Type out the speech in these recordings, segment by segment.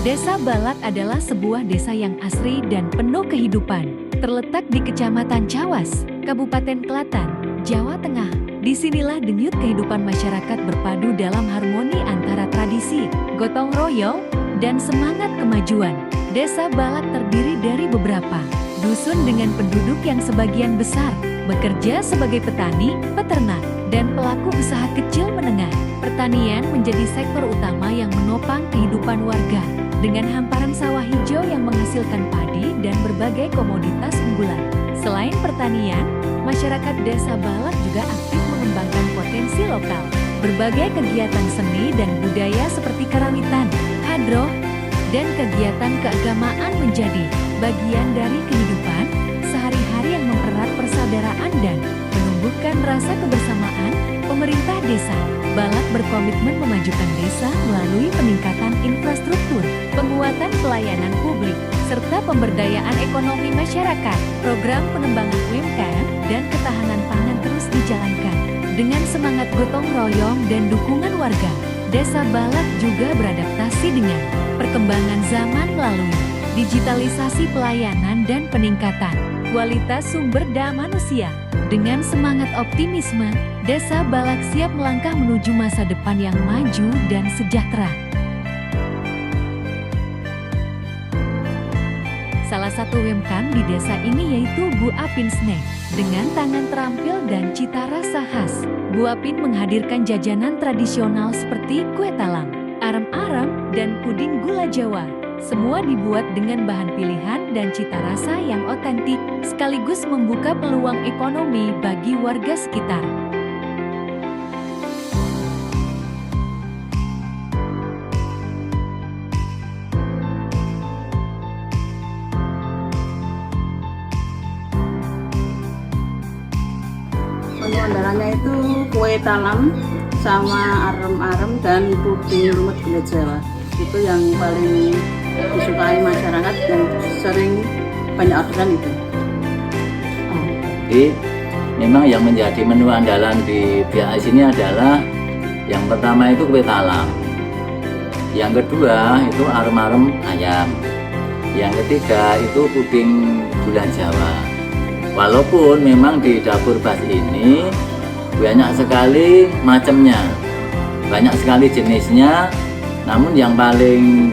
Desa Balak adalah sebuah desa yang asri dan penuh kehidupan. Terletak di Kecamatan Cawas, Kabupaten Klaten, Jawa Tengah. Disinilah denyut kehidupan masyarakat berpadu dalam harmoni antara tradisi, gotong royong, dan semangat kemajuan. Desa Balak terdiri dari beberapa dusun dengan penduduk yang sebagian besar bekerja sebagai petani, peternak, dan pelaku usaha kecil menengah. Pertanian menjadi sektor utama yang menopang kehidupan warga, dengan hamparan sawah hijau yang menghasilkan padi dan berbagai komoditas unggulan. Selain pertanian, masyarakat Desa Balak juga aktif mengembangkan potensi lokal. Berbagai kegiatan seni dan budaya seperti karawitan, hadroh, dan kegiatan keagamaan menjadi bagian dari kehidupan sehari-hari yang mempererat persaudaraan dan menumbuhkan rasa kebersamaan. Pemerintah Desa Balak berkomitmen memajukan desa melalui peningkatan infrastruktur, penguatan pelayanan publik, serta pemberdayaan ekonomi masyarakat. Program pengembangan UMKM dan ketahanan pangan terus dijalankan. Dengan semangat gotong royong dan dukungan warga, Desa Balak juga beradaptasi dengan perkembangan zaman melalui digitalisasi pelayanan dan peningkatan kualitas sumber daya manusia. Dengan semangat optimisme, Desa Balak siap melangkah menuju masa depan yang maju dan sejahtera. Salah satu UMKM di desa ini yaitu Bu Apin Snack. Dengan tangan terampil dan cita rasa khas, Bu Apin menghadirkan jajanan tradisional seperti kue talam, arem-arem, dan puding gula Jawa. Semua dibuat dengan bahan pilihan dan cita rasa yang otentik, sekaligus membuka peluang ekonomi bagi warga sekitar. Menu andalannya itu kue talam sama arem-arem dan puding rumet gula Jawa. Itu yang paling disukai masyarakat dan sering banyak orderan itu. Jadi memang yang menjadi menu andalan di BAS ini adalah yang pertama itu kue talam, yang kedua itu arem-arem ayam, yang ketiga itu puding gula Jawa. Walaupun memang di dapur Bas ini banyak sekali macamnya, banyak sekali jenisnya, namun yang paling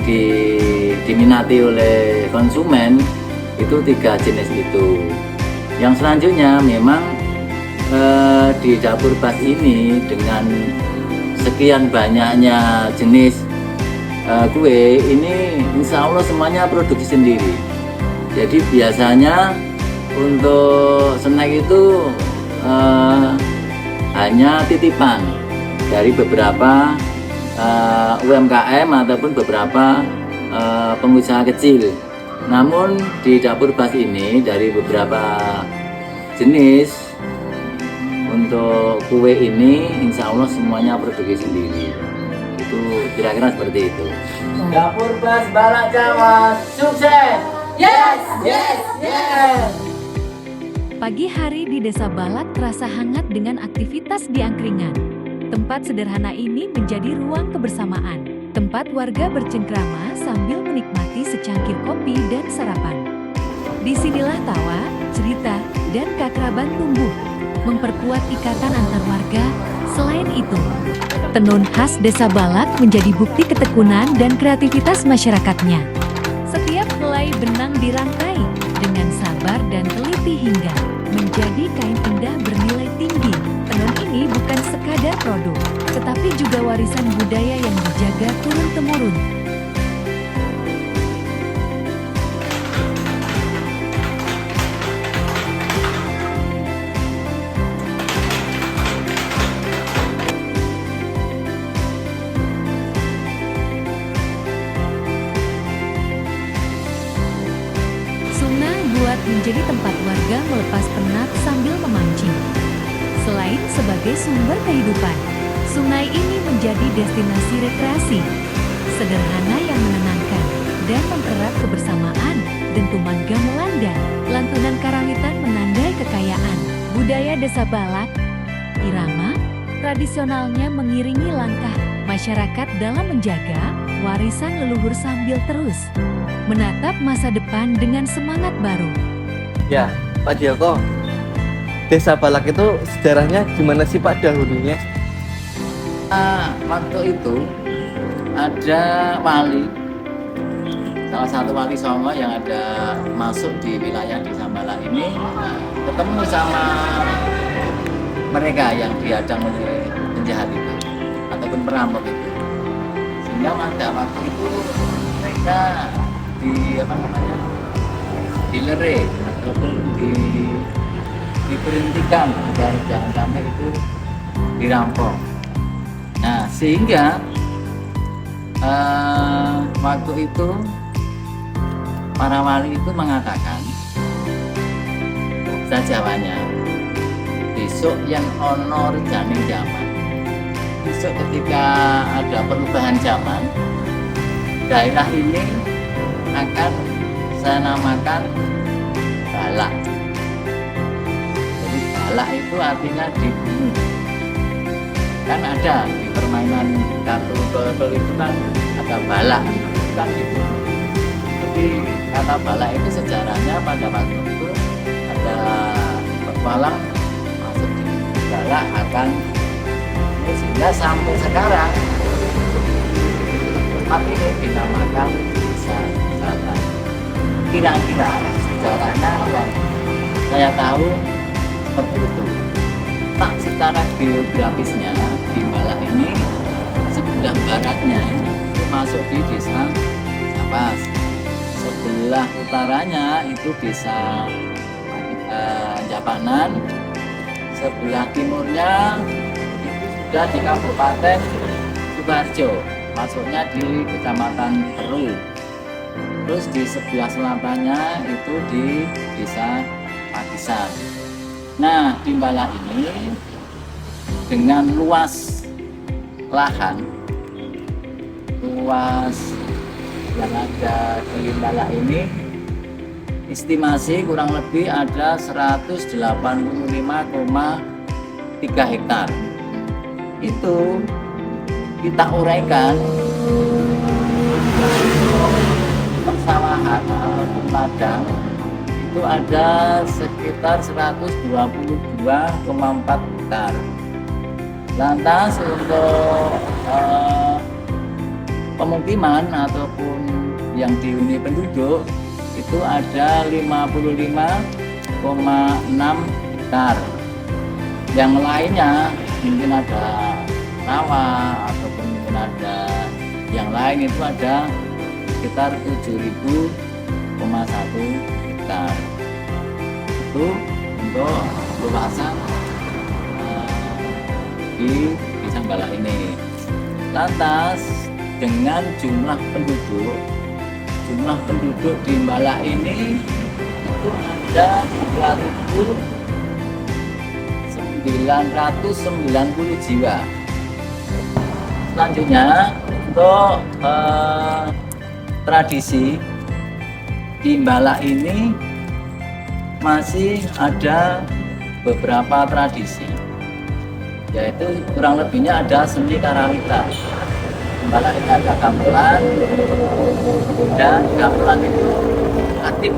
diminati oleh konsumen itu 3 jenis itu. Yang selanjutnya memang di dapur Bas ini dengan sekian banyaknya jenis kue ini insya Allah semuanya produksi sendiri. Jadi biasanya untuk snack itu hanya titipan dari beberapa UMKM ataupun beberapa pengusaha kecil. Namun di dapur Bas ini dari beberapa jenis untuk kue ini insya Allah semuanya produksi sendiri. Itu kira-kira seperti itu. Dapur Bas Balak Jawa sukses. Yes, yes, yes. Pagi hari di Desa Balak terasa hangat dengan aktivitas di angkringan. Tempat sederhana ini menjadi ruang kebersamaan. Tempat warga bercengkrama sambil menikmati secangkir kopi dan sarapan. Disinilah tawa, cerita, dan keakraban tumbuh, memperkuat ikatan antar warga. Selain itu, tenun khas Desa Balak menjadi bukti ketekunan dan kreativitas masyarakatnya. Setiap helai benang dirangkai dengan sabar dan teliti hingga menjadi kain indah bernilai tinggi. Tenun ini bukan sekadar produk, tetapi juga warisan budaya yang dijaga turun-temurun. Sungai buat menjadi tempat warga melepas penat sambil memancing. Selain sebagai sumber kehidupan, sungai ini menjadi destinasi rekreasi, sederhana yang menenangkan, dan mempererat kebersamaan. Dentuman gamelan dan lantunan karawitan menandai kekayaan budaya Desa Balak. Irama tradisionalnya mengiringi langkah masyarakat dalam menjaga warisan leluhur sambil terus menatap masa depan dengan semangat baru. Ya, Pak Joko, Desa Balak itu sejarahnya gimana sih Pak dahulunya? Waktu itu ada wali, salah satu wali Songo yang ada masuk di wilayah Desa Balak ini, ketemu sama mereka yang dihadang oleh penjahat itu ataupun perampok itu, sehingga pada waktu itu mereka dilerai ataupun diberhentikan agar jangan sampai itu dirampok. Nah, sehingga waktu itu para wali itu mengatakan bahasa Jawanya, besok yang ono rejaning zaman, besok ketika ada perubahan zaman, daerah ini akan saya namakan Balak. Jadi Balak itu artinya dibunuh. Kan ada di permainan kartu tol itu kan ada balak, kan gitu. Jadi kata balak itu sejarahnya pada waktu itu ada petualang masuk di balak akan, sehingga sampai sekarang tempat ini dinamakan Desa Balak. Kira-kira sejarahnya yang saya tahu seperti itu. Tak secara geografisnya di Balak ini sebelah baratnya itu masuk di Desa Capas, sebelah utaranya itu Desa Japanan, sebelah timurnya itu sudah di Kabupaten Sukoharjo, masuknya di Kecamatan Peru. Terus di sebelah selatannya itu di Desa Pakisan. Nah, di Balak ini dengan luas lahan, luas yang ada di Balak ini estimasi kurang lebih ada 185,3 hektar. Itu kita uraikan persawahan atau ladang itu ada sekitar 122,4 hektar. Lantas untuk pemukiman ataupun yang dihuni penduduk itu ada 55,6 hektar. Yang lainnya mungkin ada rawa ataupun mungkin ada yang lain, itu ada sekitar 7.000,1 hektar. Itu untuk luasan di Desa Balak ini. Lantas dengan jumlah penduduk di Balak ini itu ada 2.990 jiwa. Selanjutnya untuk tradisi di Balak ini masih ada beberapa tradisi, yaitu kurang lebihnya ada seni karawitan. Balak ini ada gamelan, dan gamelan itu aktif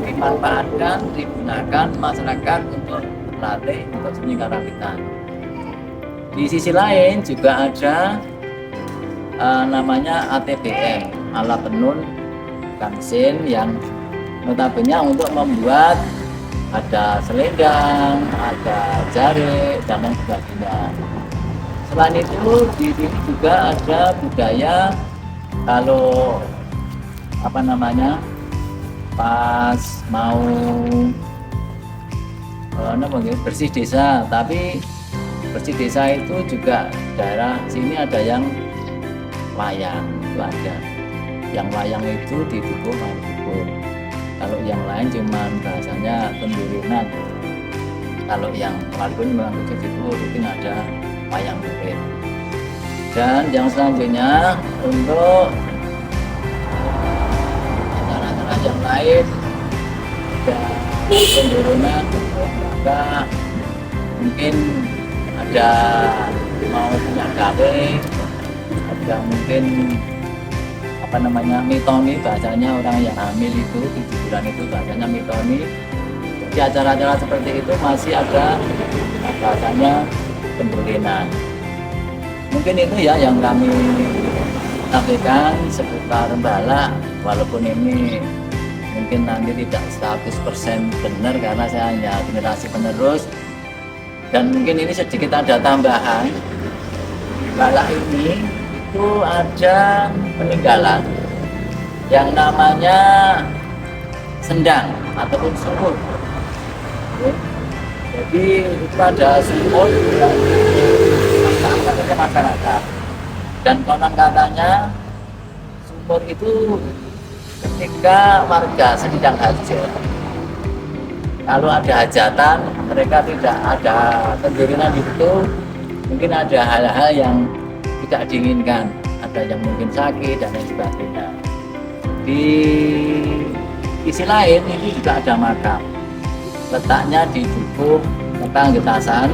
dimanfaatkan, digunakan masyarakat untuk berlatih untuk seni karawitan. Di sisi lain juga ada namanya ATBM, alat tenun kamsin, yang notabene untuk membuat ada selendang, ada jarik, dan lain sebagainya. Selain itu di sini juga ada budaya kalau pas mau bersih desa, tapi bersih desa itu juga daerah sini ada yang wayang, itu ada yang wayang itu didukung oleh dukun. Kalau yang lain cuman bahasanya pendurunan. Kalau yang walaupun memang itu rutin ada wayang kulit. Dan yang selanjutnya untuk acara-acara yang lain ada pendurunan, juga mungkin ada mau punya gawe, ada mungkin mitoni, bahasanya orang yang hamil itu 7 bulan itu bahasanya mitoni. Di acara-acara seperti itu masih ada bahasanya pendulinan. Mungkin itu ya yang kami sampaikan seputar balak, walaupun ini mungkin nanti tidak 100% benar karena saya hanya generasi penerus, dan mungkin ini sedikit ada tambahan. Balak ini itu ada peninggalan yang namanya sendang ataupun sumur. Jadi itu ada sumur yang disampaikan masyarakat, dan konon katanya sumur itu ketika warga sedang hajat, kalau ada hajatan mereka tidak ada kejadian itu, mungkin ada hal-hal yang tidak diinginkan, ada yang mungkin sakit dan lain sebagainya. Di sisi lain ini juga ada makam, letaknya di Dukuh Ketangetasan,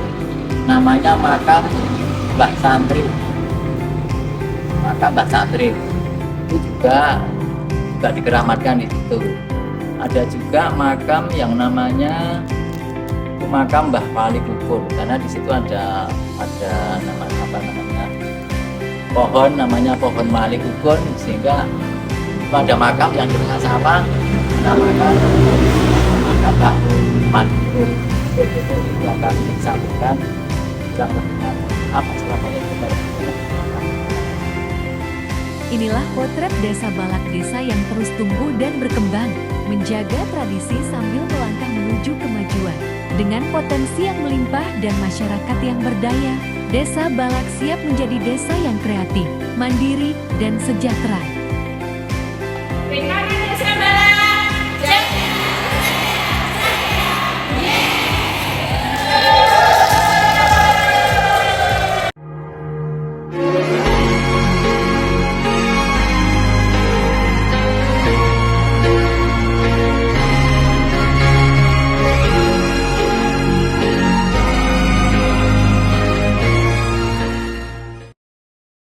namanya makam Mbah Santri. Makam Mbah Santri itu juga dikeramatkan di situ. Ada juga makam yang namanya itu makam Mbah Pali Kukur, karena di situ ada namanya pohon, namanya pohon Pali Kukur, sehingga itu ada makam yang bersama namanya makam Mbah Pali Kukur. Itu akan disambungkan dengan apa selamanya benar. Inilah potret desa Balak, desa yang terus tumbuh dan berkembang, menjaga tradisi sambil melangkah menuju kemajuan. Dengan potensi yang melimpah dan masyarakat yang berdaya, Desa Balak siap menjadi desa yang kreatif, mandiri, dan sejahtera.